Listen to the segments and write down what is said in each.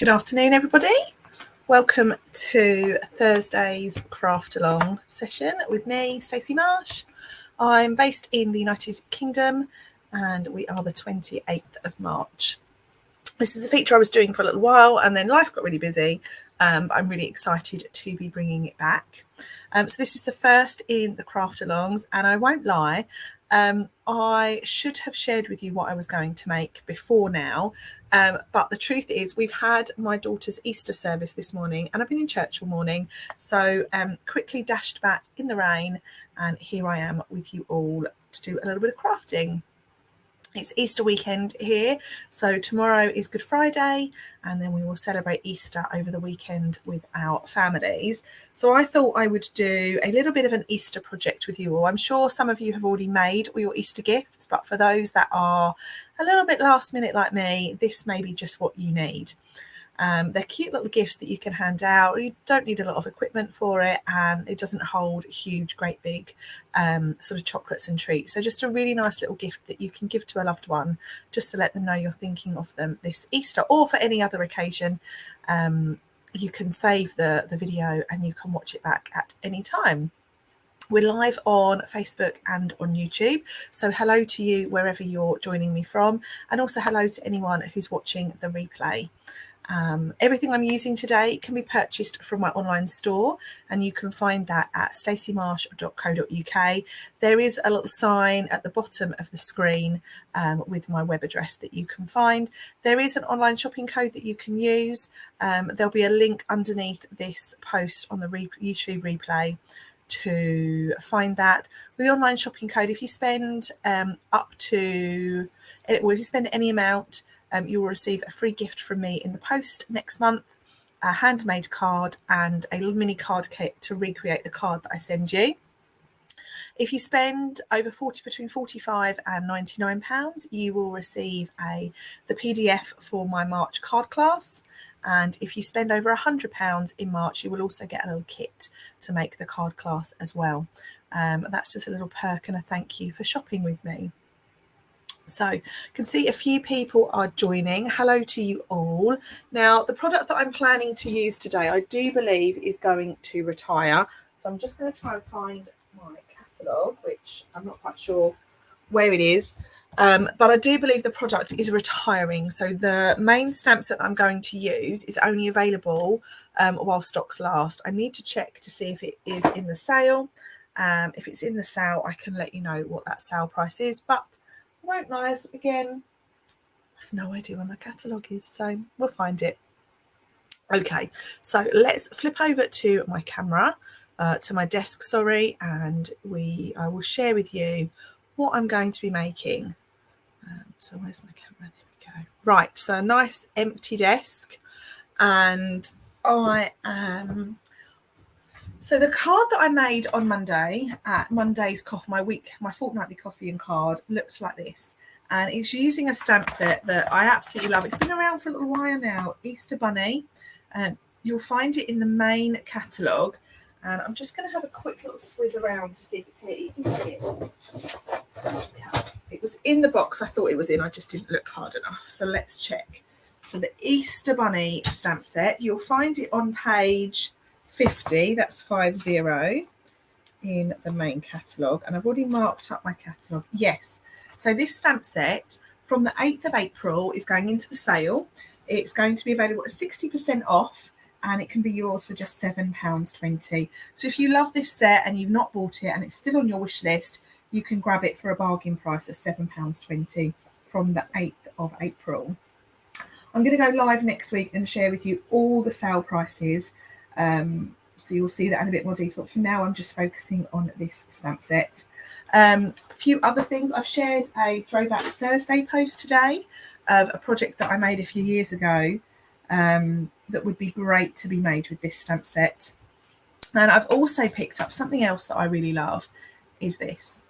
Good afternoon, everybody. Welcome to Thursday's Craft Along session with me, Stacey Marsh. I'm based in the United Kingdom and we are the 28th of March. This is a feature I was doing for a little while and then life got really busy, but I'm really excited to be bringing it back. So this is the first in the Craft Alongs, and I won't lie, I should have shared with you what I was going to make before now, but the truth is we've had my daughter's Easter service this morning and I've been in church all morning, so quickly dashed back in the rain and here I am with you all to do a little bit of crafting. It's Easter weekend here, so tomorrow is Good Friday and then we will celebrate Easter over the weekend with our families. So I thought I would do a little bit of an Easter project with you all. I'm sure some of you have already made all your Easter gifts, but for those that are a little bit last minute like me, this may be just what you need. They're cute little gifts that you can hand out. You don't need a lot of equipment for it, and it doesn't hold huge, great big sort of chocolates and treats. So just a really nice little gift that you can give to a loved one, just to let them know you're thinking of them this Easter or for any other occasion. You can save the video and you can watch it back at any time. We're live on Facebook and on YouTube, so hello to you wherever you're joining me from, and also hello to anyone who's watching the replay. Everything I'm using today can be purchased from my online store, and you can find that at staceymarsh.co.uk. There is a little sign at the bottom of the screen with my web address that you can find. There is an online shopping code that you can use. There'll be a link underneath this post on the YouTube replay to find that. With the online shopping code, if you spend if you spend any amount, you will receive a free gift from me in the post next month, a handmade card and a little mini card kit to recreate the card that I send you. If you spend over between £45 and £99, you will receive the PDF for my March card class. And if you spend over £100 in March, you will also get a little kit to make the card class as well. That's just a little perk and a thank you for shopping with me. So I can see a few people are joining. Hello to you all. Now, the product that I'm planning to use today, I do believe is going to retire. So I'm just going to try and find my catalogue, which I'm not quite sure where it is. But I do believe the product is retiring. So the main stamp set that I'm going to use is only available while stocks last. I need to check to see if it is in the sale. If it's in the sale, I can let you know what that sale price is. But I won't lie, again, I have no idea where my catalogue is, so we'll find it. Okay, so let's flip over to my camera, to my desk, and I will share with you what I'm going to be making. So where's my camera? There we go. Right, so a nice empty desk, and I am... So the card that I made on Monday at Monday's coffee, my fortnightly coffee and card, looks like this. And it's using a stamp set that I absolutely love. It's been around for a little while now, Easter Bunny. You'll find it in the main catalogue. And I'm just going to have a quick little swizz around to see if it's here. You can see it. Okay. It was in the box I thought it was in. I just didn't look hard enough. So let's check. So the Easter Bunny stamp set, you'll find it on page 50, that's 50 in the main catalogue, and I've already marked up my catalogue. Yes, so this stamp set from the 8th of April is going into the sale. It's going to be available at 60% off, and it can be yours for just £7.20. So if you love this set and you've not bought it and it's still on your wish list, you can grab it for a bargain price of £7.20 from the 8th of April. I'm going to go live next week and share with you all the sale prices. So you'll see that in a bit more detail. But for now, I'm just focusing on this stamp set. A few other things. I've shared a Throwback Thursday post today of a project that I made a few years ago that would be great to be made with this stamp set. And I've also picked up something else that I really love, is this.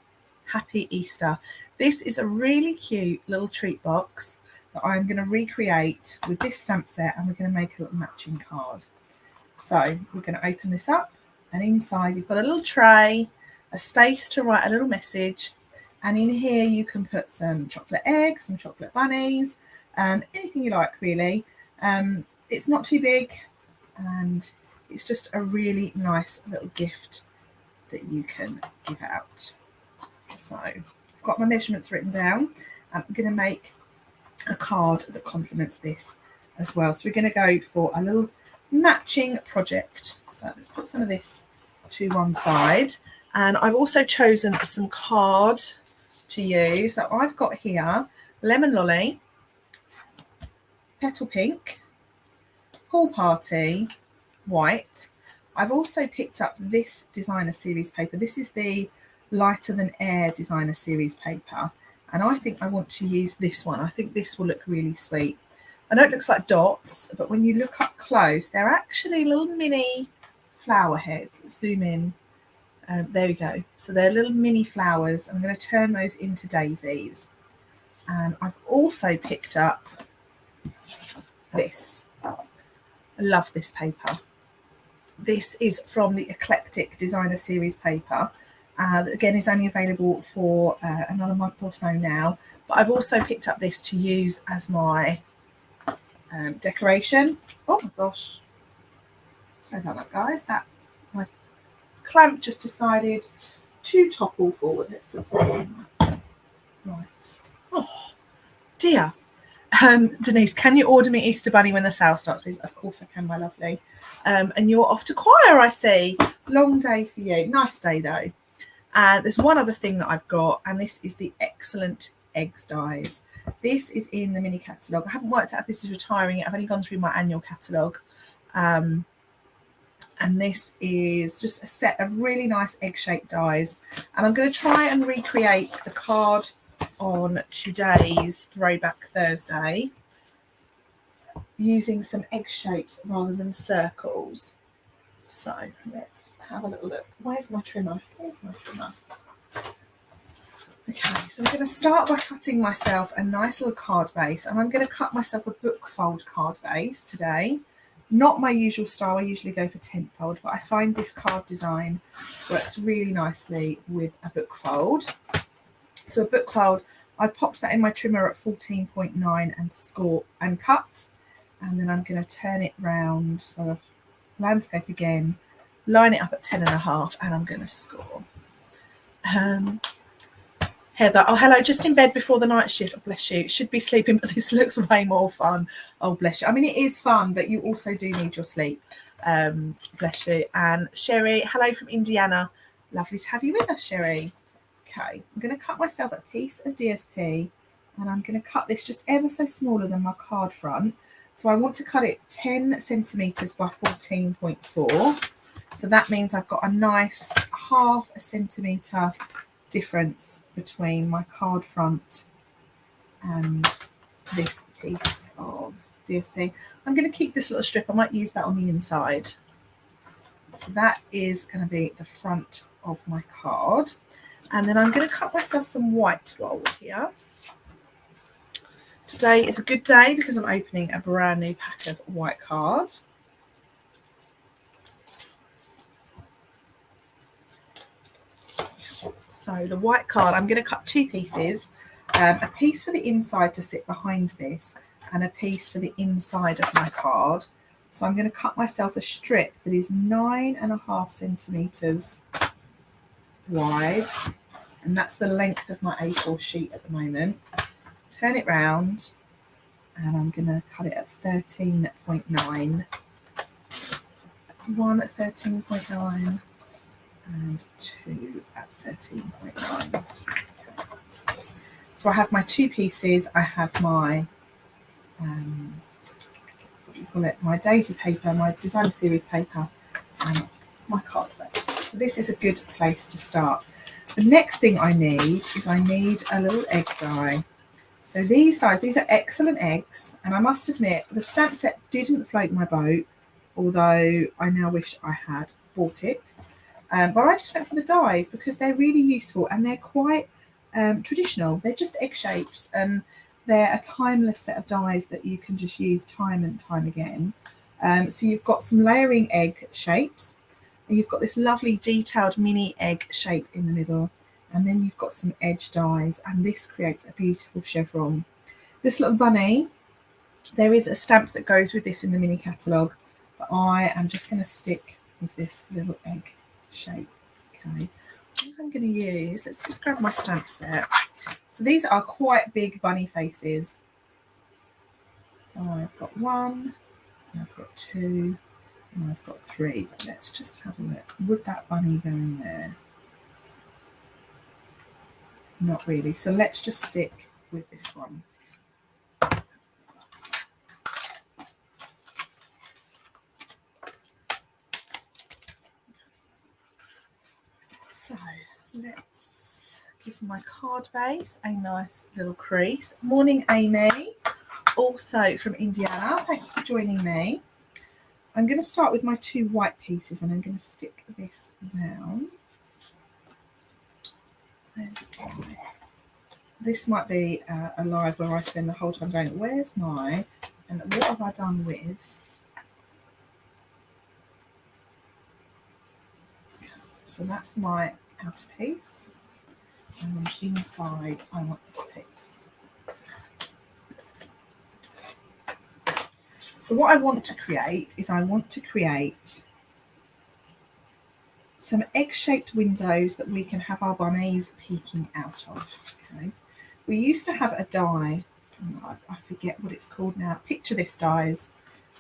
Happy Easter. This is a really cute little treat box that I'm going to recreate with this stamp set, and we're going to make a little matching card. So we're going to open this up, and inside you've got a little tray, a space to write a little message, and in here you can put some chocolate eggs, some chocolate bunnies, anything you like really. it's not too big, and it's just a really nice little gift that you can give out. So I've got my measurements written down. I'm going to make a card that complements this as well. So we're going to go for a little matching project. So let's put some of this to one side. And I've also chosen some card to use. So I've got here Lemon Lolly, Petal Pink, Pool Party, White. I've also picked up this designer series paper. This is the Lighter Than Air designer series paper. And I think I want to use this one. I think this will look really sweet. I know it looks like dots, but when you look up close, they're actually little mini flower heads. Zoom in. There we go. So they're little mini flowers. I'm going to turn those into daisies. And I've also picked up this. I love this paper. This is from the Eclectic Designer Series paper. That again is only available for another month or so now. But I've also picked up this to use as my decoration. Oh my gosh. Sorry about that, guys. That my clamp just decided to topple forward. Let's put something on that. Right. Oh dear. Denise, can you order me Easter Bunny when the sale starts, please? Of course I can, my lovely. And you're off to choir, I see. Long day for you. Nice day, though. There's one other thing that I've got, and this is the Excellent Eggs dies. This is in the mini catalogue. I haven't worked out if this is retiring yet. I've only gone through my annual catalogue. And this is just a set of really nice egg-shaped dies. And I'm going to try and recreate the card on today's Throwback Thursday using some egg shapes rather than circles. So let's have a little look. Where's my trimmer? Here's my trimmer. Okay, so I'm going to start by cutting myself a nice little card base, and I'm going to cut myself a book fold card base today. Not my usual style. I usually go for tent fold, but I find this card design works really nicely with a book fold. So a book fold, I popped that in my trimmer at 14.9 and score and cut. And then I'm going to turn it round, sort of landscape again, line it up at 10.5, and I'm going to score. Heather, oh, hello, just in bed before the night shift. Oh, bless you. Should be sleeping, but this looks way more fun. Oh, bless you. I mean, it is fun, but you also do need your sleep. Bless you. And Sherry, hello from Indiana. Lovely to have you with us, Sherry. Okay, I'm going to cut myself a piece of DSP, and I'm going to cut this just ever so smaller than my card front. So I want to cut it 10 centimetres by 14.4. So that means I've got a nice 0.5 centimetre difference between my card front and this piece of DSP. I'm going to keep this little strip. I might use that on the inside. So that is going to be the front of my card. And then I'm going to cut myself some white while we're here. Today is a good day because I'm opening a brand new pack of white cards. So the white card, I'm going to cut two pieces, a piece for the inside to sit behind this and a piece for the inside of my card. So I'm going to cut myself a strip that is 9.5 centimetres wide, and that's the length of my A4 sheet at the moment. Turn it round, and I'm going to cut it at 13.9. One at 13.9 and two at 13.9. So I have my two pieces. I have my what do you call it? My daisy paper, my designer series paper, and my card base. So this is a good place to start. The next thing I need is I need a little egg die. So these dies, these are excellent eggs, and I must admit the stamp set didn't float my boat, although I now wish I had bought it. But I just went for the dies because they're really useful and they're quite traditional. They're just egg shapes, and they're a timeless set of dies that you can just use time and time again. So you've got some layering egg shapes, and you've got this lovely detailed mini egg shape in the middle, and then you've got some edge dies, and this creates a beautiful chevron. This little bunny There is a stamp that goes with this in the mini catalogue, but I am just going to stick with this little egg shape. Okay, what I'm going to use, let's just grab my stamp set. So these are quite big bunny faces. So I've got 1, and I've got 2, and I've got 3. But let's just have a look. Would that bunny go in there? Not really. So let's just stick with this one. So let's give my card base a nice little crease. Morning, Amy, also from Indiana. Thanks for joining me. I'm going to start with my 2 white pieces and I'm going to stick this down. This might be a live where I spend the whole time going, where's my, and what have I done with? So that's my outer piece, and then inside I want this piece. So what I want to create is I want to create some egg-shaped windows that we can have our bunnies peeking out of. Okay. We used to have a die, I forget what it's called now. Picture this, dies.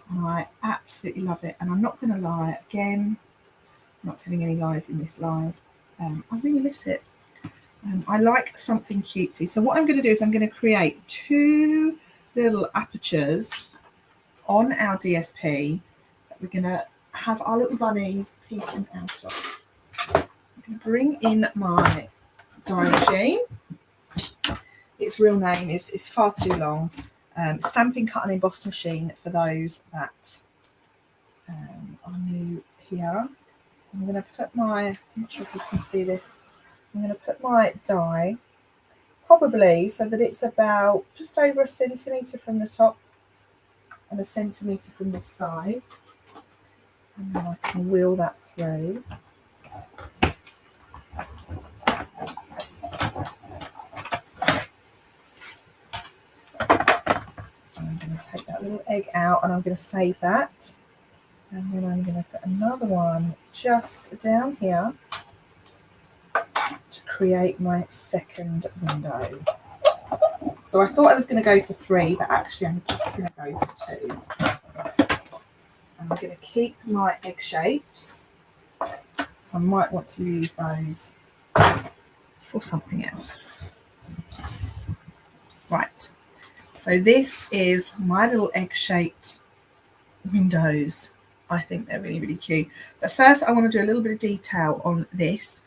And I absolutely love it. And I'm not going to lie, again, I'm not telling any lies in this live. I really miss it. I like something cutesy. So what I'm going to do is I'm going to create 2 little apertures on our DSP that we're going to have our little bunnies peeking out of. I'm going to bring in my die machine. Its real name is far too long. Stampin' Cut and Emboss machine for those that are new here. So I'm going to put my, I'm not sure if you can see this, I'm going to put my die probably so that it's about just over 1 centimetre from the top and 1 centimetre from this side. And then I can wheel that through. I'm going to take that little egg out and I'm going to save that. And then I'm going to put another one just down here to create my second window. So I thought I was going to go for 3, but actually I'm just going to go for 2. And I'm going to keep my egg shapes, so I might want to use those for something else. Right, so this is my little egg-shaped windows. I think they're really, really cute. But first I want to do a little bit of detail on this.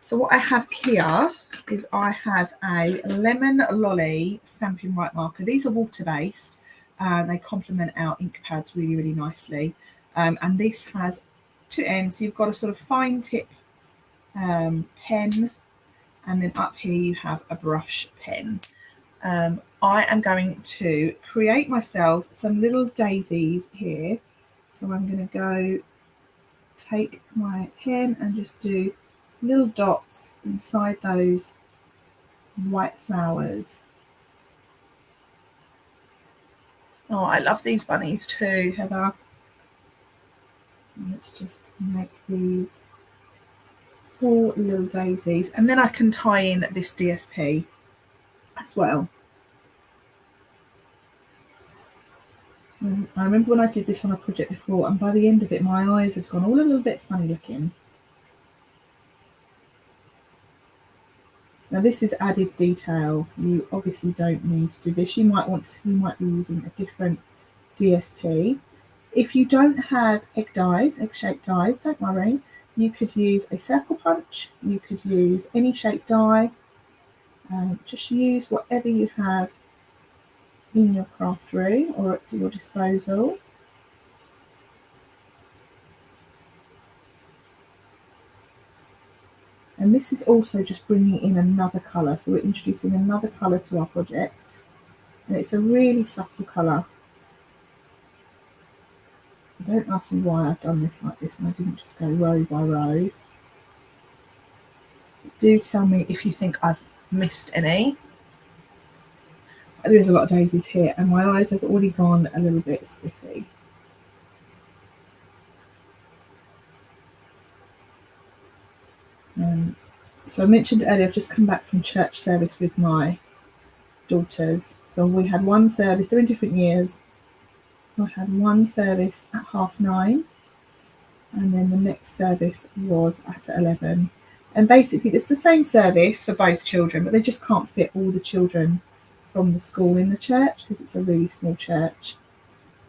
So what I have here is I have a Lemon Lolly Stampin' White marker. These are water-based. They complement our ink pads really, really nicely. And this has 2 ends. So you've got a sort of fine tip pen, and then up here you have a brush pen. I am going to create myself some little daisies here. So I'm going to go take my pen and just do little dots inside those white flowers. Oh, I love these bunnies too, Heather. Let's just make these 4 little daisies, and then I can tie in this DSP as well. I remember when I did this on a project before, and by the end of it my eyes had gone all a little bit funny looking. Now this is added detail. You obviously don't need to do this. You might be using a different DSP. If you don't have egg-shaped dies, don't worry. You could use a circle punch. You could use any shaped die. Just use whatever you have in your craft room or at your disposal. And this is also just bringing in another colour. So we're introducing another colour to our project. And it's a really subtle colour. Don't ask me why I've done this like this and I didn't just go row by row. Do tell me if you think I've missed any. There is a lot of daisies here, and my eyes have already gone a little bit spiffy. So I mentioned earlier, I've just come back from church service with my daughters. So we had one service, they're in different years. So I had one service at 9:30, and then the next service was at 11. And basically it's the same service for both children, but they just can't fit all the children from the school in the church because it's a really small church.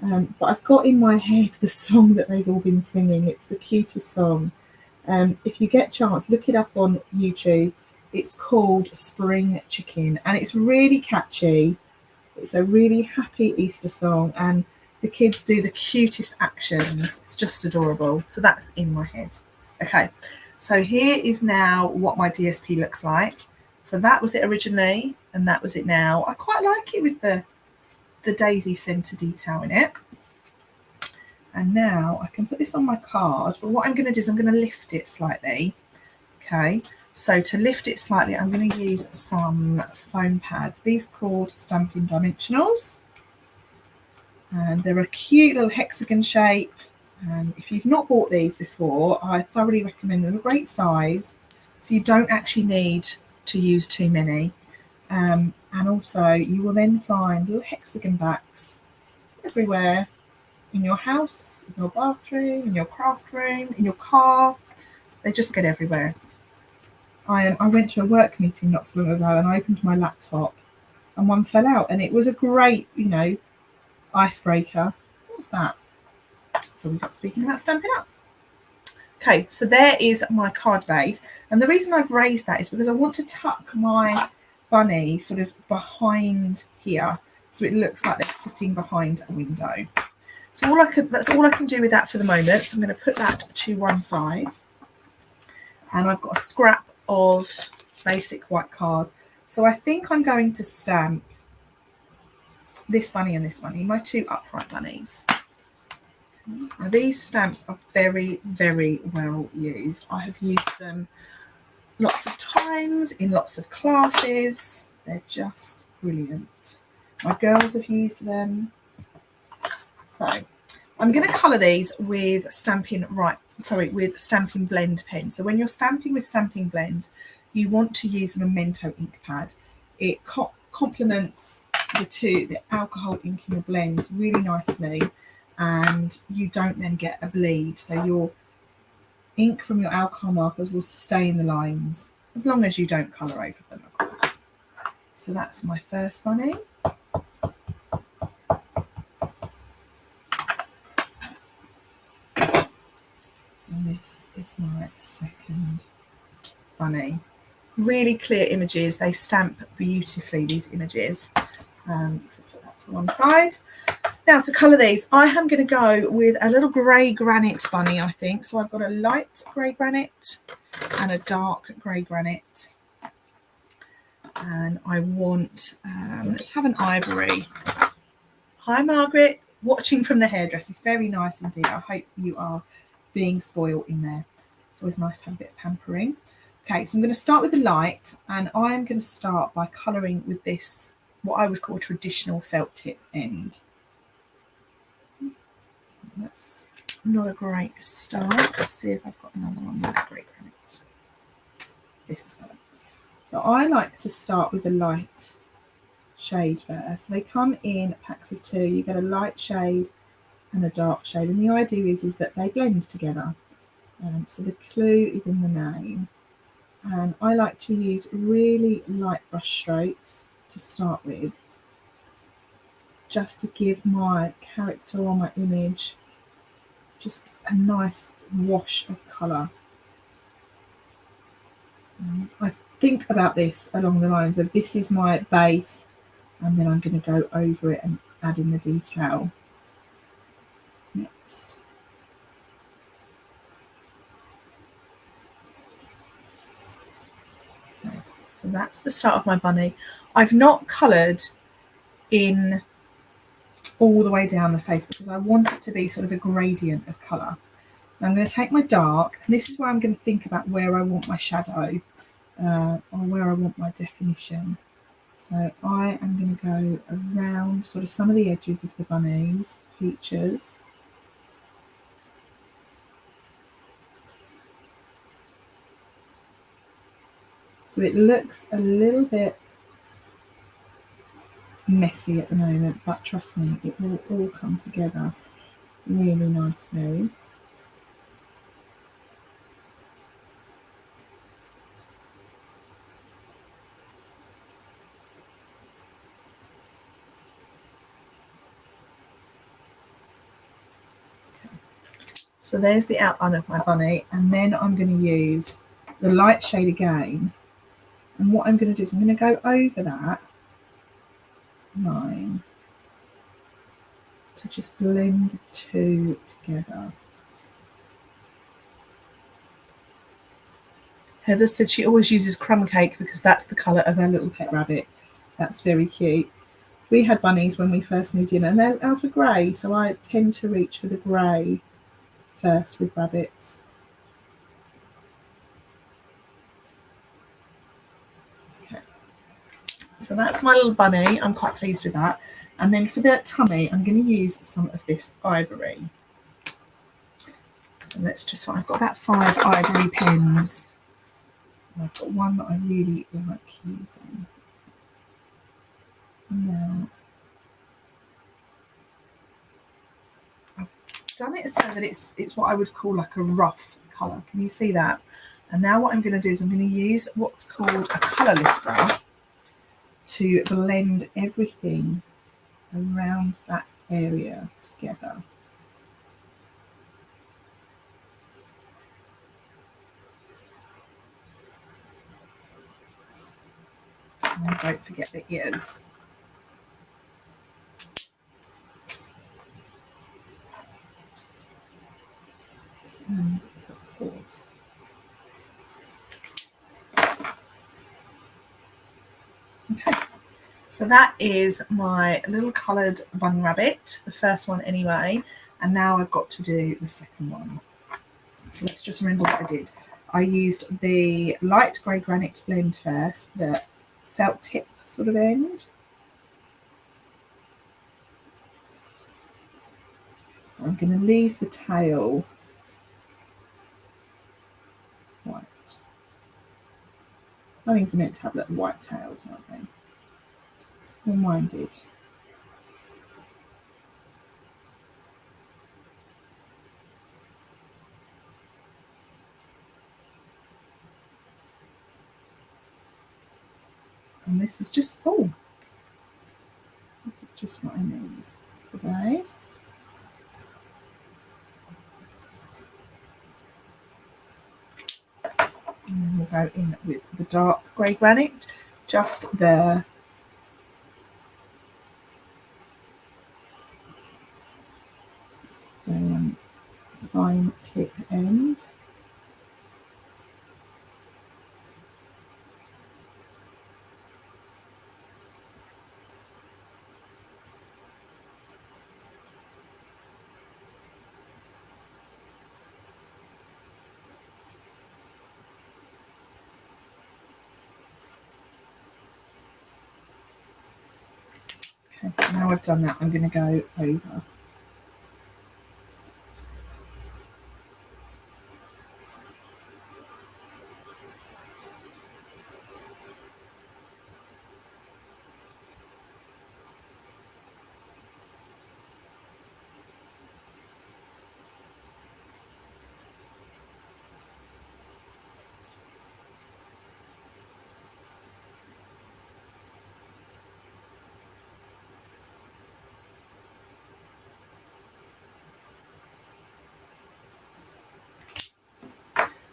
But I've got in my head the song that they've all been singing. It's the cutest song. If you get a chance, look it up on YouTube. It's called Spring Chicken, and it's really catchy. It's a really happy Easter song, and the kids do the cutest actions. It's just adorable. So that's in my head. Okay, so here is now what my DSP looks like. So that was it originally, and that was it now. I quite like it with the daisy centre detail in it. And now I can put this on my card, but what I'm going to do is I'm going to lift it slightly. Okay, so to lift it slightly, I'm going to use some foam pads. These are called Stampin' Dimensionals. And they're a cute little hexagon shape. And if you've not bought these before, I thoroughly recommend them. They're a great size, so you don't actually need to use too many. And also you will then find little hexagon backs everywhere. In your house, in your bathroom, in your craft room, in your car. They just get everywhere. I went to a work meeting not so long ago, and I opened my laptop and one fell out, and it was a great, icebreaker. What's that? So we got speaking about Stampin' Up. Okay, so there is my card base, and the reason I've raised that is because I want to tuck my bunny sort of behind here, so it looks like they're sitting behind a window. So that's all I can do with that for the moment. So I'm going to put that to one side. And I've got a scrap of basic white card. So I think I'm going to stamp this bunny and this bunny, my two upright bunnies. Now these stamps are very, very well used. I have used them lots of times in lots of classes. They're just brilliant. My girls have used them. So I'm going to colour these with Stampin' Blend pen. So when you're stamping with Stampin' Blends, you want to use a Memento ink pad. It complements the alcohol ink in your blends really nicely, and you don't then get a bleed. So your ink from your alcohol markers will stay in the lines, as long as you don't colour over them, of course. So that's my first bunny. And this is my second bunny. Really clear images. They stamp beautifully, these images. So put that to one side. Now to colour these, I am going to go with a little grey granite bunny, I think. So I've got a light grey granite and a dark grey granite. And I want, let's have an ivory. Hi Margaret, watching from the hairdressers. Very nice indeed. I hope you are being spoiled in there. It's always nice to have a bit of pampering. Okay, so I'm going to start with the light, and I'm going to start by colouring with this, what I would call a traditional felt tip end. That's not a great start. Let's see if I've got another one with a great granite. This is better. So I like to start with a light shade first. They come in packs of 2. You get a light shade and a dark shade, and the idea is that they blend together. So the clue is in the name, and I like to use really light brush strokes to start with, just to give my character or my image just a nice wash of colour. I think about this along the lines of, this is my base, and then I'm going to go over it and add in the detail next. Okay, so that's the start of my bunny. I've not coloured in all the way down the face because I want it to be sort of a gradient of colour. Now I'm going to take my dark, and this is where I'm going to think about where I want my shadow or where I want my definition. So I am going to go around sort of some of the edges of the bunny's features. So it looks a little bit messy at the moment, but trust me, it will all come together really nicely. So there's the outline of my bunny, and then I'm going to use the light shade again. And what I'm going to do is I'm going to go over that line to just blend the two together. Heather said she always uses crumb cake because that's the colour of her little pet rabbit. That's very cute. We had bunnies when we first moved in, and ours were grey, so I tend to reach for the grey first with rabbits. Okay, so that's my little bunny. I'm quite pleased with that. And then for the tummy, I'm going to use some of this ivory. So let's just, I've got about 5 ivory pens. And I've got one that I really like using. So now I've done it so that it's what I would call like a rough colour. Can you see that? And now what I'm going to do is I'm going to use what's called a colour lifter to blend everything around that area together. And don't forget the ears. And pause. Okay, so that is my little coloured bunny rabbit, the first one anyway, and now I've got to do the second one. So let's just remember what I did. I used the light grey granite blend first, the felt tip sort of end. I'm going to leave the tail white. Bunnies are meant to have little white tails, aren't they? Well, mine did. And this is just, oh, this is just what I need today. And then we'll go in with the dark grey granite, just the fine tip end. Okay, now I've done that, I'm going to go over.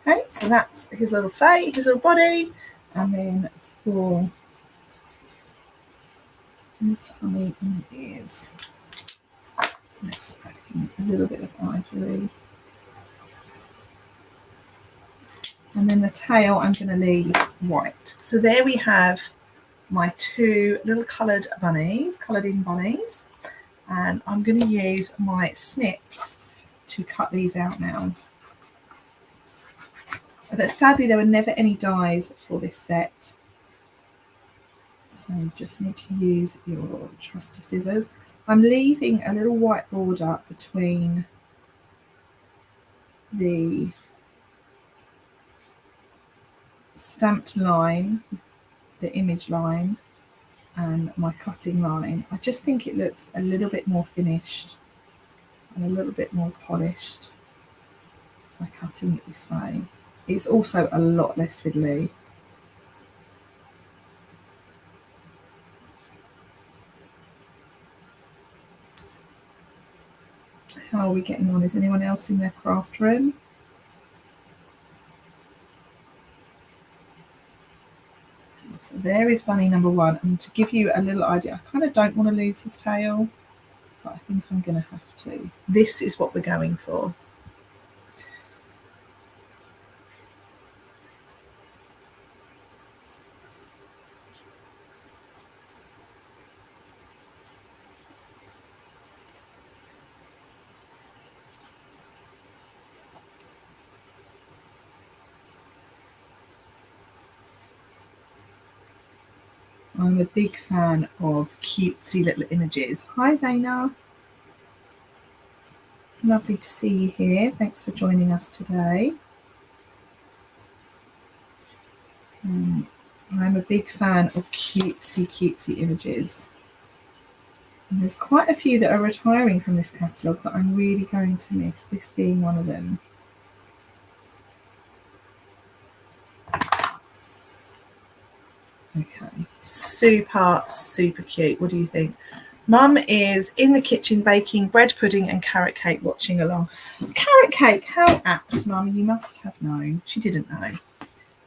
Okay, so that's his little face, his little body, and then for the tummy and the ears, let's add in a little bit of ivory. And then the tail I'm going to leave white. So there we have my 2 little coloured bunnies, coloured in bunnies. And I'm going to use my snips to cut these out now. So that sadly there were never any dies for this set. So you just need to use your trusty scissors. I'm leaving a little white border between the stamped line, the image line, and my cutting line. I just think it looks a little bit more finished and a little bit more polished by cutting it this way. It's also a lot less fiddly. How are we getting on? Is anyone else in their craft room? So there is bunny number one. And to give you a little idea, I kind of don't want to lose his tail, but I think I'm going to have to. This is what we're going for. I'm a big fan of cutesy little images. Hi Zaina. Lovely to see you here. Thanks for joining us today. I'm a big fan of cutesy images. And there's quite a few that are retiring from this catalogue that I'm really going to miss, this being one of them. Okay, super cute. What do you think? Mum is in the kitchen baking bread pudding and carrot cake, watching along. Carrot cake, how apt, Mum, you must have known. She didn't know.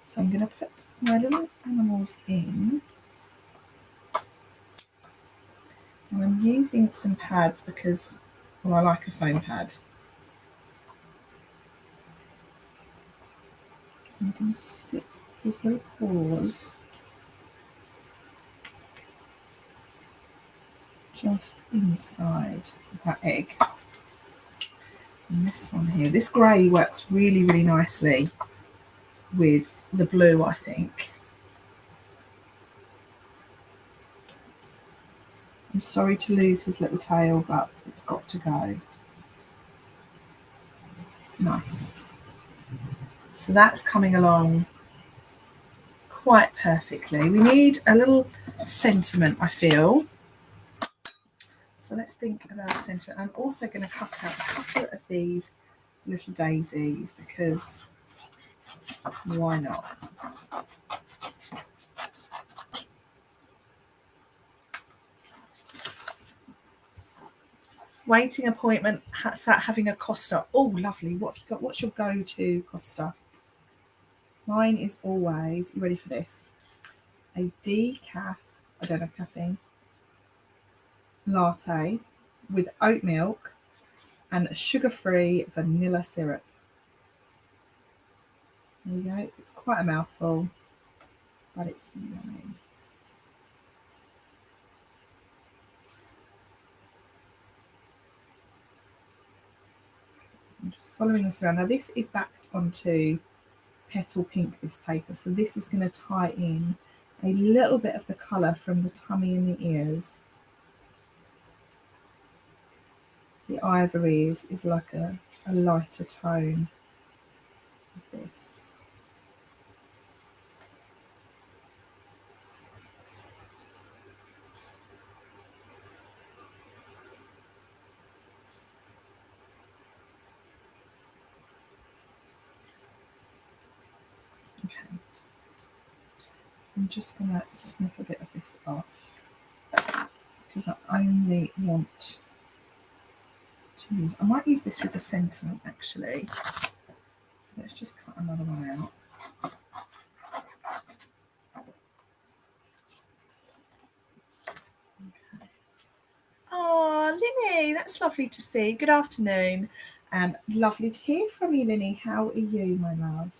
So I'm going to put my little animals in. And I'm using some pads because, well, I like a foam pad. I'm going to sit his little paws just inside that egg. And this one here, this grey works really nicely with the blue, I think. I'm sorry to lose his little tail, but it's got to go. Nice. So that's coming along quite perfectly. We need a little sentiment, I feel. So let's think about sentiment. I'm also going to cut out a couple of these little daisies because why not? Waiting appointment, sat having a Costa. Oh, lovely. What have you got? What's your go-to Costa? Mine is always, you ready for this? A decaf, I don't have caffeine, latte with oat milk and sugar-free vanilla syrup. There you go. It's quite a mouthful, but it's yummy. So I'm just following this around. Now this is backed onto Petal Pink, this paper, so this is going to tie in a little bit of the colour from the tummy and the ears. The ivories is like a lighter tone of this. Okay, so I'm just going to snip a bit of this off because I only want to use, I might use this with the sentiment actually. So let's just cut another one out. Okay. Oh, Linny, that's lovely to see. Good afternoon. Lovely to hear from you, Linny. How are you, my love?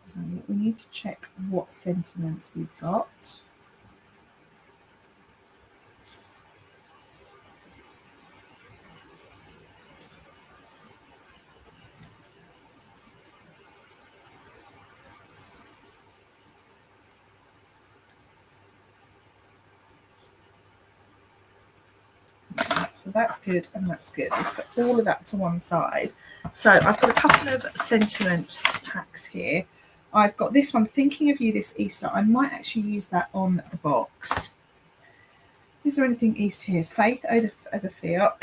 So we need to check what sentiments we've got. So that's good and that's good. I'll put all of that to one side. So I've got a couple of sentiment packs here. I've got this one, Thinking of You This Easter. I might actually use that on the box. Is there anything Easter here? Faith over fear.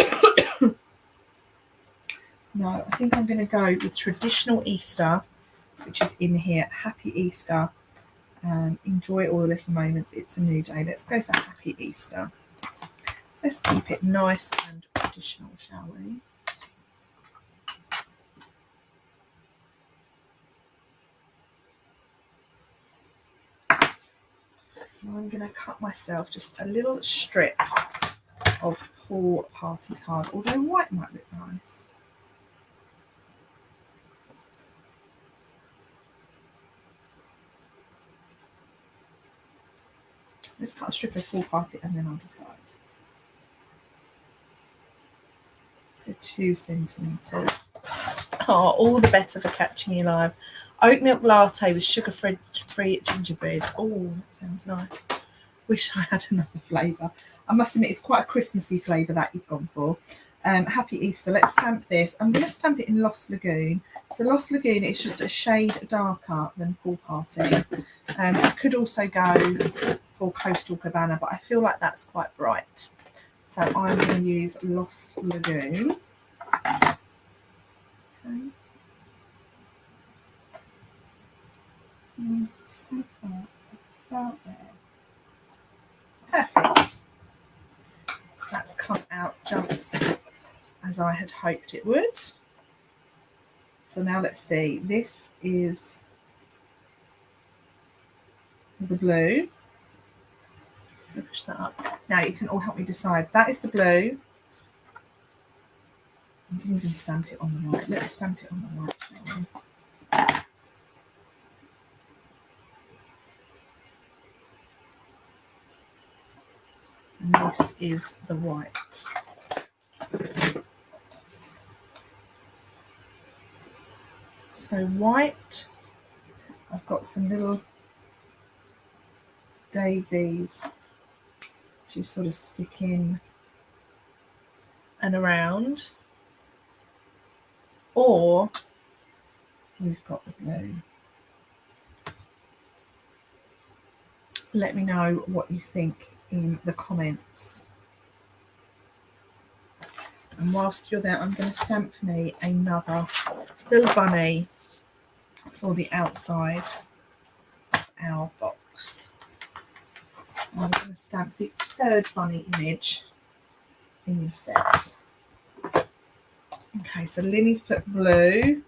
No, I think I'm going to go with Traditional Easter, which is in here. Happy Easter. Enjoy all the little moments. It's a new day. Let's go for Happy Easter. Let's keep it nice and traditional, shall we? So I'm going to cut myself just a little strip of Pool Party card, although white might look nice. Let's cut a strip of Pool Party and then I'll decide. Let's go 2 centimetres. Oh, all the better for catching you live. Oat milk latte with sugar-free gingerbread. Oh, that sounds nice. Wish I had another flavour. I must admit, it's quite a Christmassy flavour that you've gone for. Happy Easter. Let's stamp this. I'm going to stamp it in Lost Lagoon. So Lost Lagoon is just a shade darker than Pool Party. I could also go for Coastal Cabana, but I feel like that's quite bright. So I'm going to use Lost Lagoon. Okay. Stamp that about there. Perfect. That's come out just as I had hoped it would. So now let's see. This is the blue. Push that up. Now you can all help me decide. That is the blue. I didn't even stamp it on the white. Let's stamp it on the white, shall we? And this is the white. So white, I've got some little daisies to sort of stick in and around, or we've got the blue. Let me know what you think in the comments. And whilst you're there, I'm going to stamp me another little bunny for the outside of our box. I'm going to stamp the 3rd bunny image in the set. Okay, so Linny's put blue.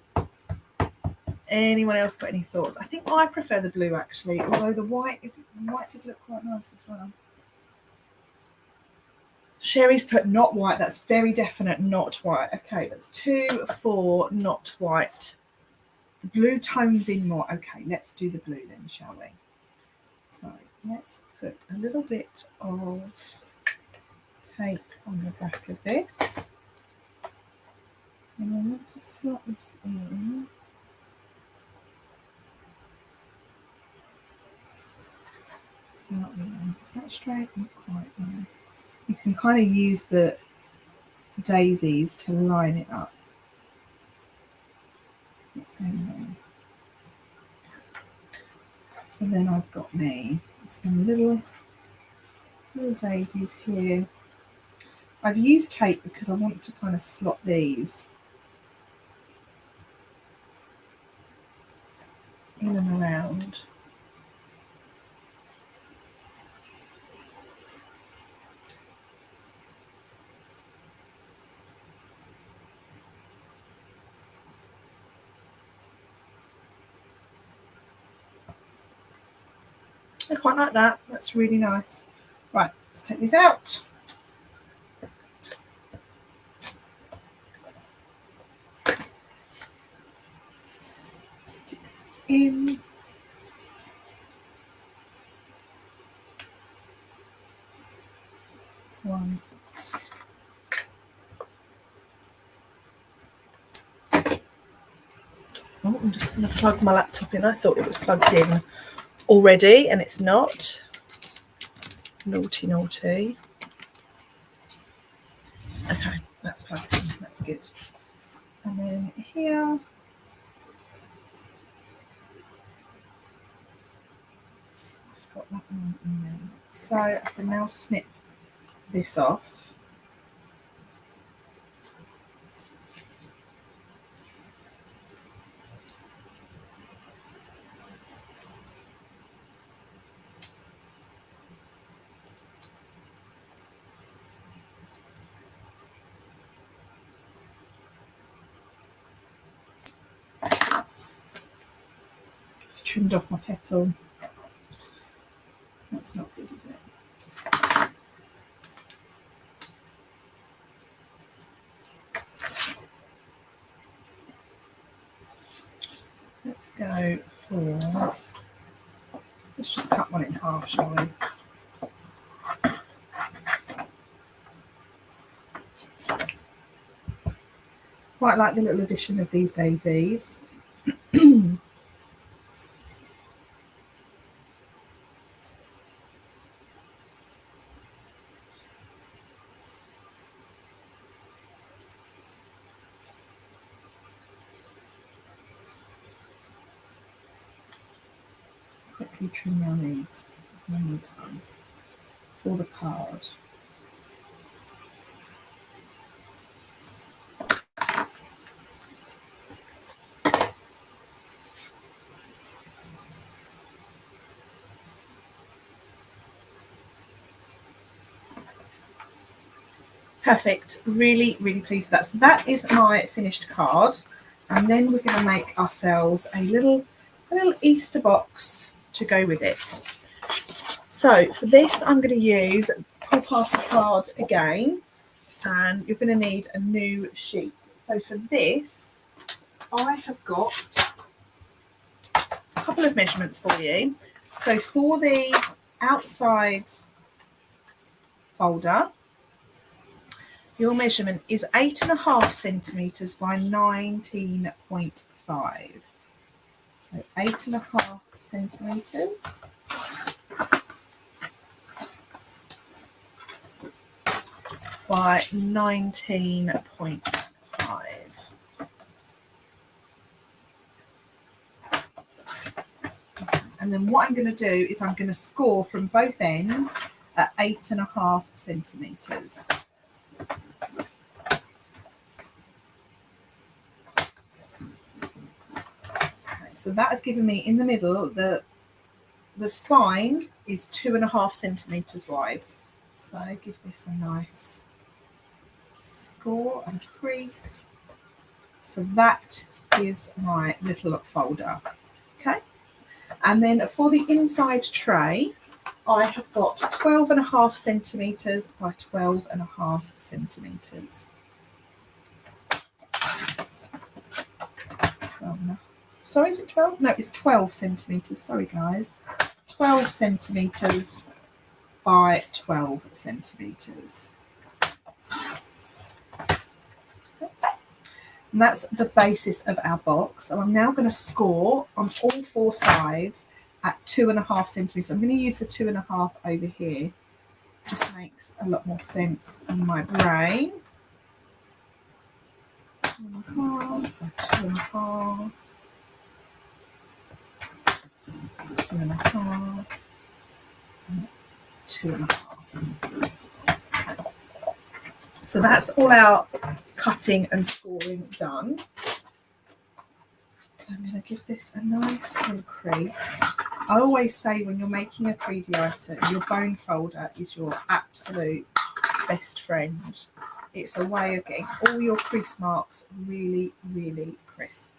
Anyone else got any thoughts? I think I prefer the blue actually, although the white did look quite nice as well. Sherry's put not white. That's very definite, not white. Okay, that's 2, 4, not white. The blue tones in more. Okay, let's do the blue then, shall we? So let's put a little bit of tape on the back of this. And I want to slot this in. Not really. Is that straight? Not quite. No. You can kind of use the daisies to line it up. Let's go there. So then I've got me some little daisies here. I've used tape because I want to kind of slot these in and around. I quite like that. That's really nice. Right, let's take these out. Stick this in. One. Oh, I'm just going to plug my laptop in. I thought it was plugged in already and it's not. Naughty, naughty. that's good. And then here, I've got that one in there. So I can now snip this off. I've trimmed off my petal. That's not good, is it? Let's go for, let's just cut one in half, shall we? Quite like the little addition of these daisies. Quickly trim around these when we're done for the card. Perfect. Really, really pleased with that. So that is my finished card. And then we're going to make ourselves a little Easter box to go with it. So for this, I'm going to use Pool Party card again. And you're going to need a new sheet. So for this, I have got a couple of measurements for you. So for the outside folder, your measurement is 8.5 centimetres by 19.5. So 8.5 centimetres by 19.5. And then what I'm going to do is I'm going to score from both ends at 8.5 centimetres. So that has given me in the middle, the spine is 2.5 centimetres wide. So give this a nice score and crease. So that is my little folder. Okay. And then for the inside tray, I have got 12.5 centimetres by 12.5 centimetres. Sorry, is it 12? No, it's 12 centimetres. Sorry, guys. 12 centimetres by 12 centimetres. And that's the basis of our box. So I'm now going to score on all four sides at 2.5 centimetres. I'm going to use the 2.5 over here. Just makes a lot more sense in my brain. 2.5 by 2.5. 2.5. 2.5. So that's all our cutting and scoring done. So I'm going to give this a nice little crease. I always say when you're making a 3D item, your bone folder is your absolute best friend. It's a way of getting all your crease marks really, really crisp.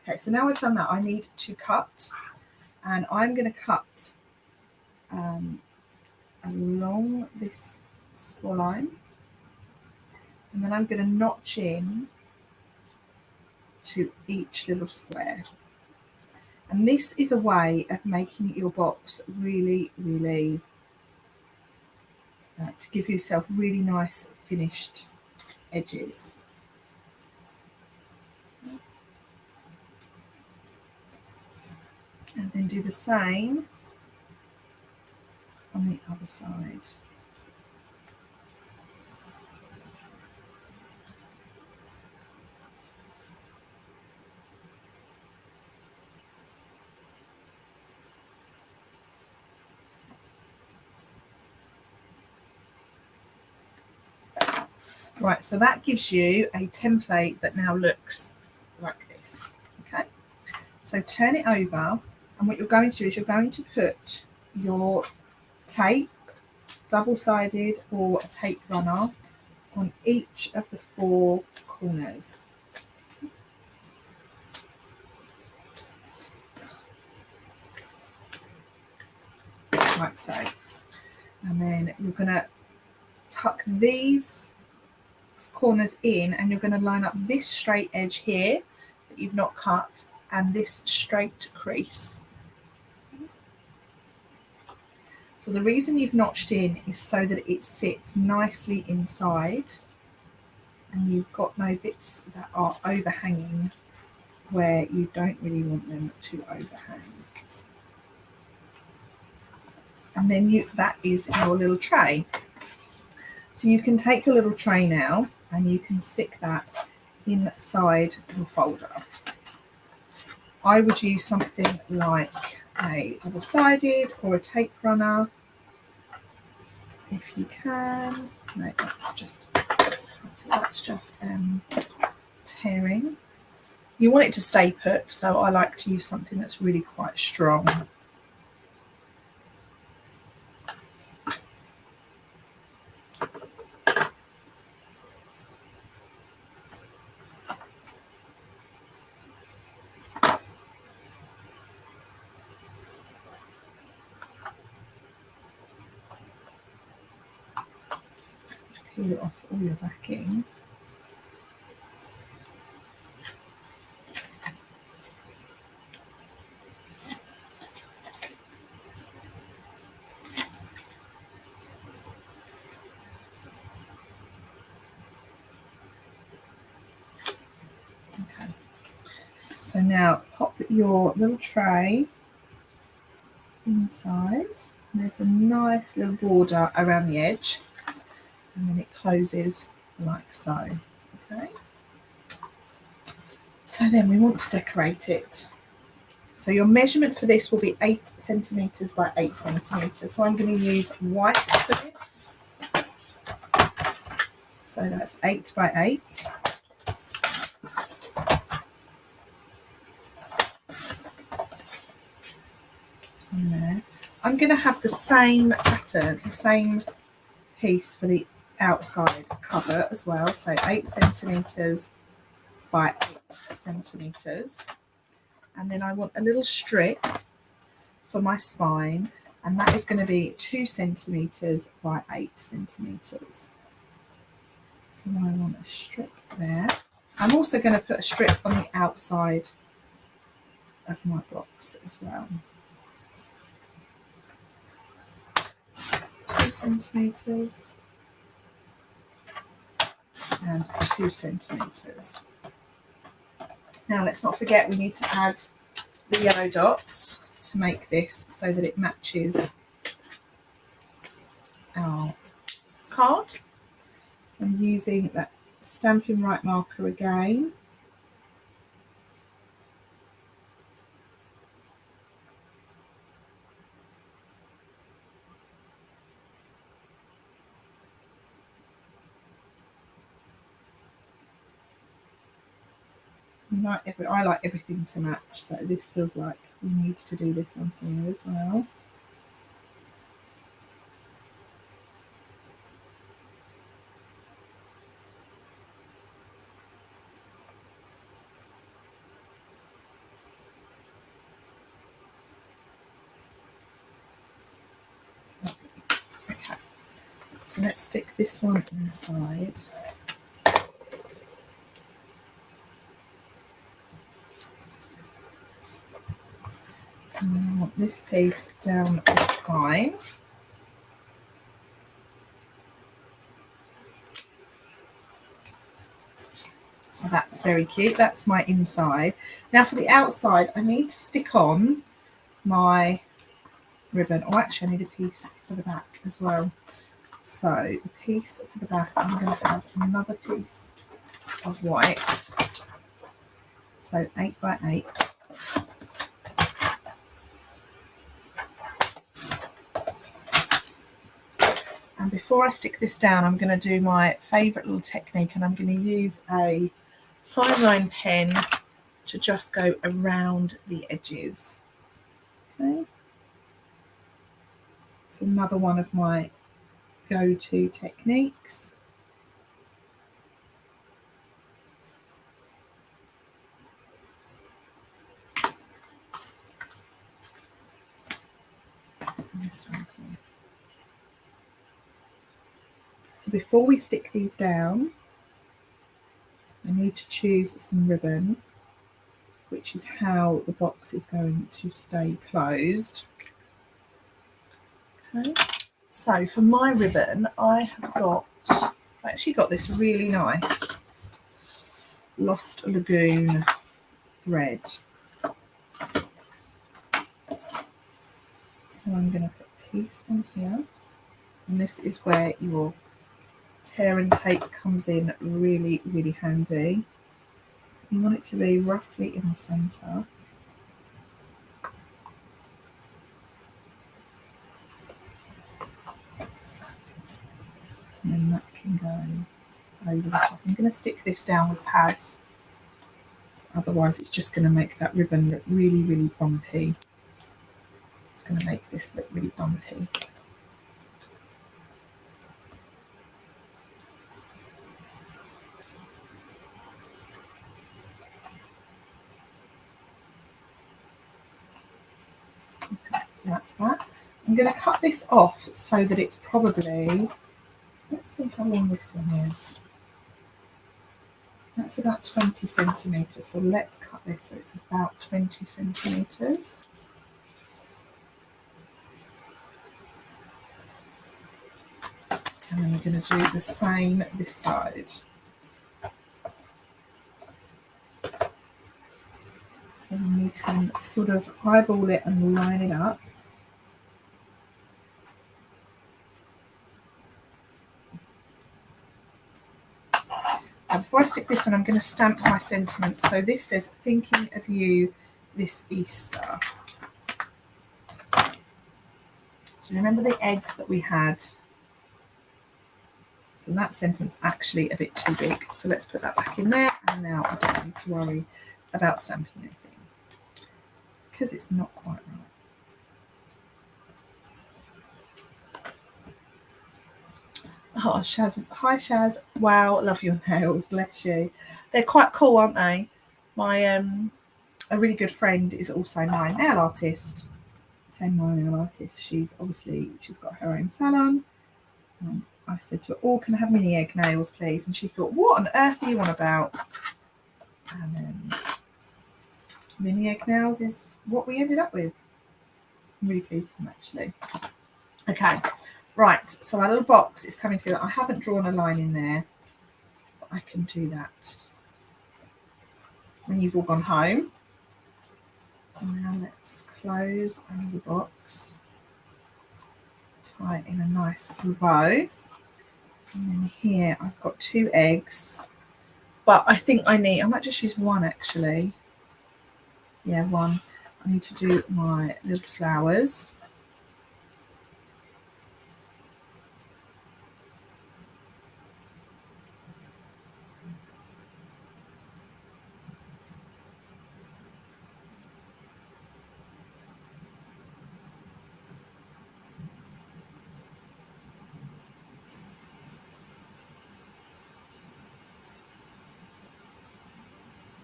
Okay, so now I've done that, I need to cut. And I'm going to cut along this score line. And then I'm going to notch in to each little square. And this is a way of making your box really, really, to give yourself really nice finished edges. And then do the same on the other side. Right, so that gives you a template that now looks like this. Okay, so turn it over, and what you're going to do is you're going to put your tape, double-sided or a tape runner, on each of the 4 corners. Like so. And then you're going to tuck these corners in, and you're going to line up this straight edge here that you've not cut and this straight crease. So the reason you've notched in is so that it sits nicely inside and you've got no bits that are overhanging where you don't really want them to overhang. And then that is your little tray. So you can take your little tray now and you can stick that inside your folder. I would use something like a double-sided or a tape runner if you can. No, that's just tearing. You want it to stay put, so I like to use something that's really quite strong. Peel off all your backing. Okay. So now pop your little tray inside. There's a nice little border around the edge, and then it closes like so. Okay. So then we want to decorate it. So your measurement for this will be 8 centimetres by 8 centimetres. So I'm going to use white for this. So that's 8 by 8. And there. I'm going to have the same pattern, the same piece for the outside cover as well. So 8 centimetres by 8 centimetres. And then I want a little strip for my spine, and that is going to be 2 centimetres by 8 centimetres. So I want a strip there. I'm also going to put a strip on the outside of my blocks as well. 2 centimetres and 2 centimetres. Now let's not forget we need to add the yellow dots to make this so that it matches our card. So I'm using that Stampin' Right marker again. I like everything to match, so this feels like we need to do this on here as well. Okay, so let's stick this one inside. And then I want this piece down the spine. So that's very cute. That's my inside. Now for the outside, I need to stick on my ribbon. Oh, actually, I need a piece for the back as well. So the piece for the back, I'm going to have another piece of white. So 8 by 8. And before before I stick this down, I'm going to do my favourite little technique, and I'm going to use a fine line pen to just go around the edges. Okay. It's another one of my go-to techniques. This one here. So before we stick these down, I need to choose some ribbon, which is how the box is going to stay closed. Okay. So for my ribbon, I actually got this really nice Lost Lagoon thread. So I'm going to put a piece on here, and this is where your tear and tape comes in really, really handy. You want it to be roughly in the centre. And then that can go over the top. I'm going to stick this down with pads, otherwise it's just going to make that ribbon look really, really bumpy. It's going to make this look really bumpy. Okay, so that's that. I'm going to cut this off so that it's probably, let's see how long this thing is. That's about 20 centimetres, so let's cut this so it's about 20 centimetres. And then we're going to do the same this side. So then you can sort of eyeball it and line it up. Now before I stick this in, I'm going to stamp my sentiment. So this says, thinking of you this Easter. So remember the eggs that we had? So that sentence actually a bit too big. So let's put that back in there. And now I don't need to worry about stamping anything because it's not quite right. Oh, Shaz. Hi, Shaz. Wow, love your nails. Bless you. They're quite cool, aren't they? My a really good friend is also my nail artist. Same my nail artist. She's got her own salon. I said to her, "Oh, can I have mini egg nails, please?" And she thought, "What on earth are you on about?" And mini egg nails is what we ended up with. I'm really pleased with them, actually. Okay, right. So our little box is coming together. I haven't drawn a line in there, but I can do that when you've all gone home. So now let's close our little box, tie it in a nice little bow. And then here I've got 2 eggs, but I think I might just use 1 actually. Yeah, 1. I need to do my little flowers.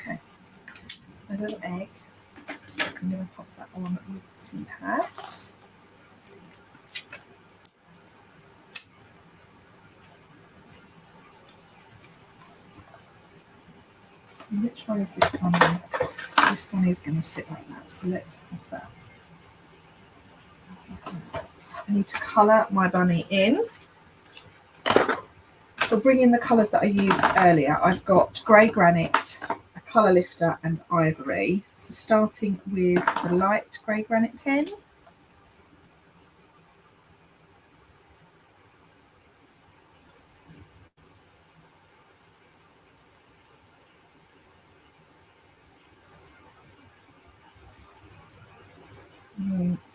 Okay, a little egg. I'm going to pop that on with some pads. And which one is this one? This one is going to sit like that, so let's have that. I need to colour my bunny in. So bring in the colours that I used earlier. I've got grey granite, a colour lifter and ivory. So starting with the light grey granite pen.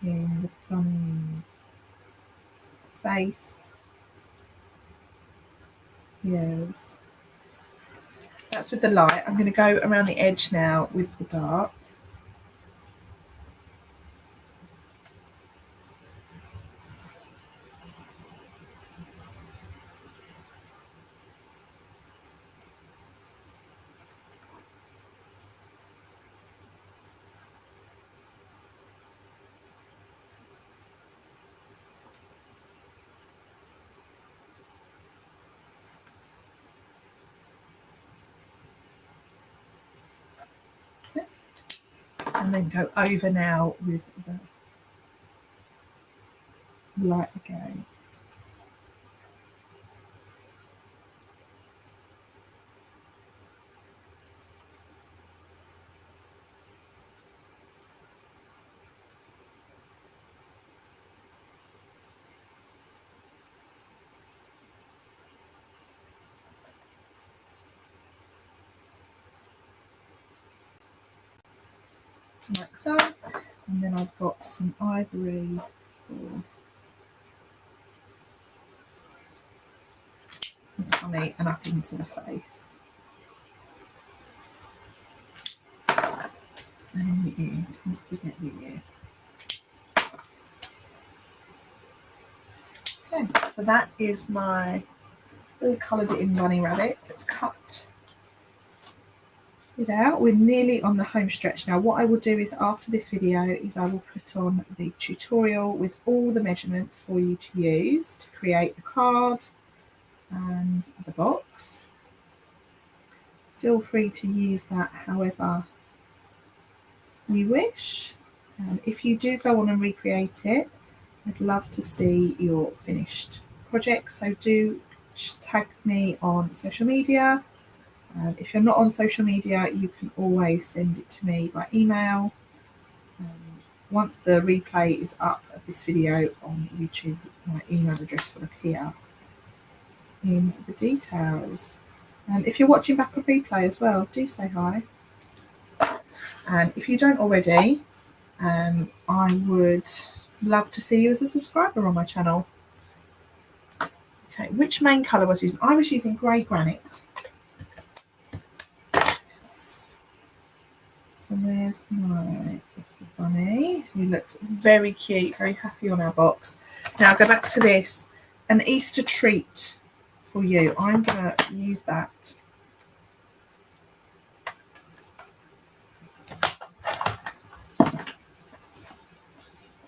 In the bunny's face. Yes. That's with the light. I'm going to go around the edge now with the dark. And then go over now with the light again. Like so. And then I've got some ivory for the tummy and up into the face. And in the ear. Let's forget the ear. Okay, so that is my really coloured it in bunny rabbit. Let's cut it out. We're nearly on the home stretch now. What I will do is after this video is I will put on the tutorial with all the measurements for you to use to create the card and the box. Feel free to use that however you wish. If you do go on and recreate it, I'd love to see your finished project, so do tag me on social media. If you're not on social media, you can always send it to me by email. Once the replay is up of this video on YouTube, my email address will appear in the details. If you're watching back on replay as well, do say hi. And if you don't already, I would love to see you as a subscriber on my channel. Okay, which main colour was I using? I was using grey granite. So there's my bunny. He looks very cute, very happy on our box. Now go back to this, an Easter treat for you. I'm going to use that.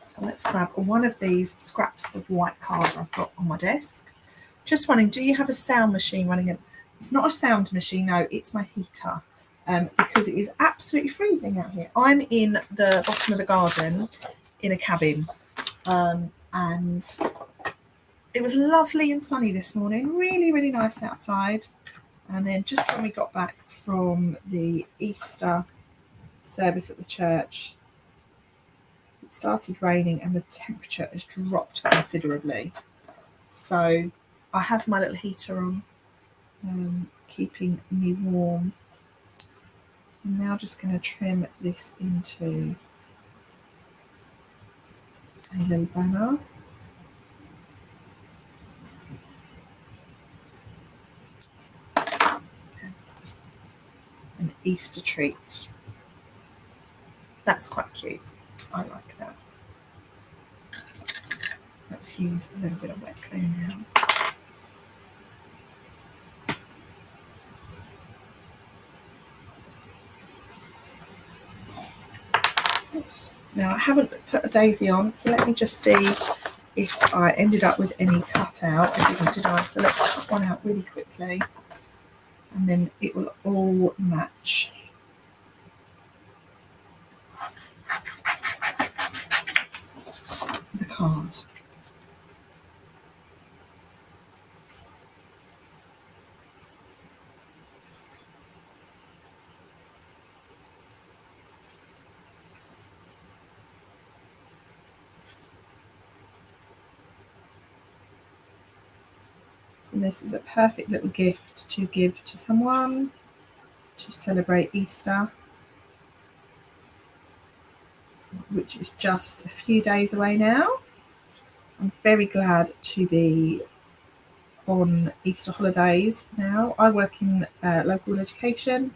So let's grab one of these scraps of white card I've got on my desk. Just wondering, do you have a sound machine running? It's not a sound machine, no, it's my heater. Because it is absolutely freezing out here. I'm in the bottom of the garden in a cabin, and it was lovely and sunny this morning, really, really nice outside. And then just when we got back from the Easter service at the church, it started raining and the temperature has dropped considerably. So I have my little heater on, keeping me warm. I'm now just going to trim this into a little banner. Okay. An Easter treat. That's quite cute. I like that. Let's use a little bit of wet glue now. Oops. Now I haven't put a daisy on, so let me just see if I ended up with any cut out. I didn't, did I? So let's cut one out really quickly, and then it will all match. The card. So this is a perfect little gift to give to someone to celebrate Easter, which is just a few days away now. I'm very glad to be on Easter holidays now. I work in local education,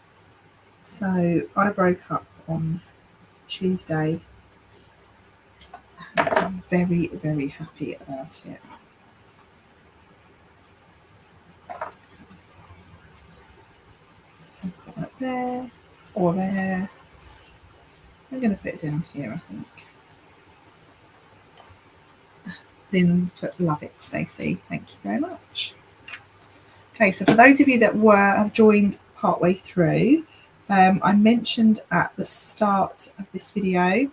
so I broke up on Tuesday. I'm very, very happy about it. I'll put that there or there. I'm going to put it down here, I think. Then put love it, Stacey. Thank you very much. Okay, so for those of you that have joined partway through, I mentioned at the start of this video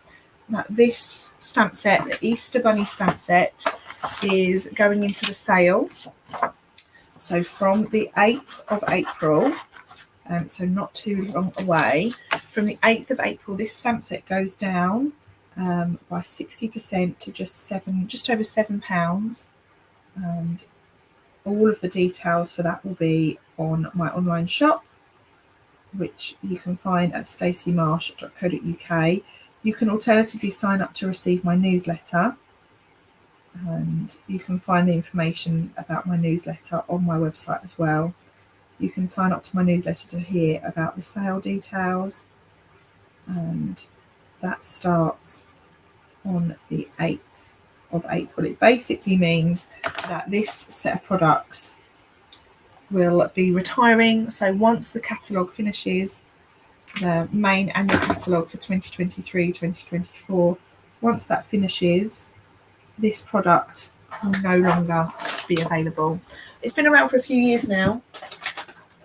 that this stamp set, the Easter Bunny stamp set, is going into the sale. So from the 8th of April, so not too long away, from the 8th of April, this stamp set goes down by 60% to just over £7, and all of the details for that will be on my online shop, which you can find at staceymarsh.co.uk. You can alternatively sign up to receive my newsletter, and you can find the information about my newsletter on my website as well. You can sign up to my newsletter to hear about the sale details, and that starts on the 8th of April. It basically means that this set of products will be retiring. So once the catalogue finishes, the main annual catalogue for 2023-2024, once that finishes, this product will no longer be available. It's been around for a few years now,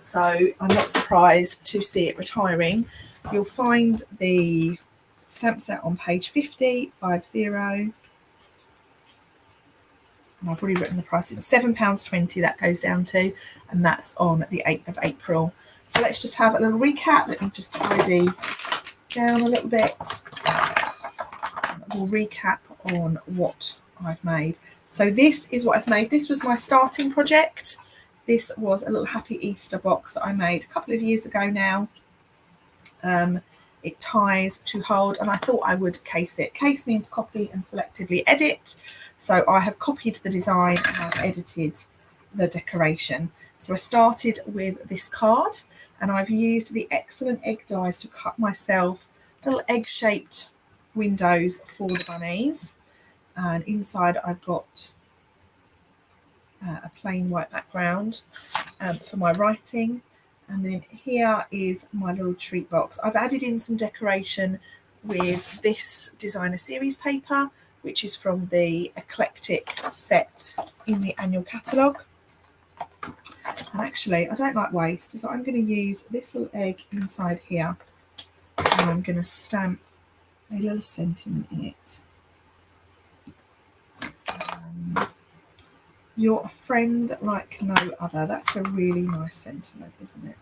so I'm not surprised to see it retiring. You'll find the stamp set on page 50. And I've already written the price. It's £7.20 that goes down to, and that's on the 8th of April. So let's just have a little recap. Let me just tidy down a little bit. We'll recap on what I've made. So this is what I've made. This was my starting project. This was a little Happy Easter box that I made a couple of years ago now. It ties to hold, and I thought I would case it. Case means copy and selectively edit. So I have copied the design and I've edited the decoration. So I started with this card, and I've used the excellent egg dies to cut myself little egg-shaped windows for the bunnies. And inside I've got a plain white background for my writing. And then here is my little treat box. I've added in some decoration with this designer series paper, which is from the eclectic set in the annual catalogue. And actually, I don't like waste, so I'm going to use this little egg inside here, and I'm going to stamp a little sentiment in it. You're a friend like no other. That's a really nice sentiment, isn't it?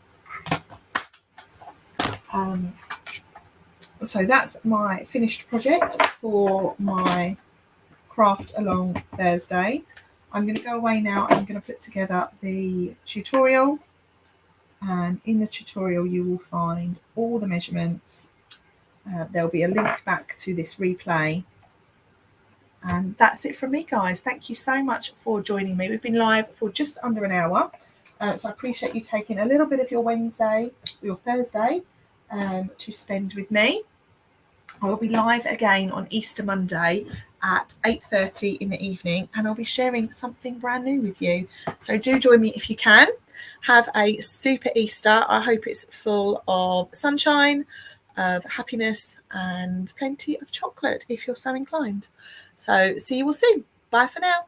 So that's my finished project for my craft along Thursday. I'm going to go away now. I'm going to put together the tutorial, and in the tutorial you will find all the measurements. There'll be a link back to this replay. And that's it from me, guys. Thank you so much for joining me. We've been live for just under an hour. So I appreciate you taking a little bit of your Wednesday, your Thursday, to spend with me. I will be live again on Easter Monday at 8:30 in the evening, and I'll be sharing something brand new with you. So do join me if you can. Have a super Easter. I hope it's full of sunshine, of happiness, and plenty of chocolate if you're so inclined. So see you all soon. Bye for now.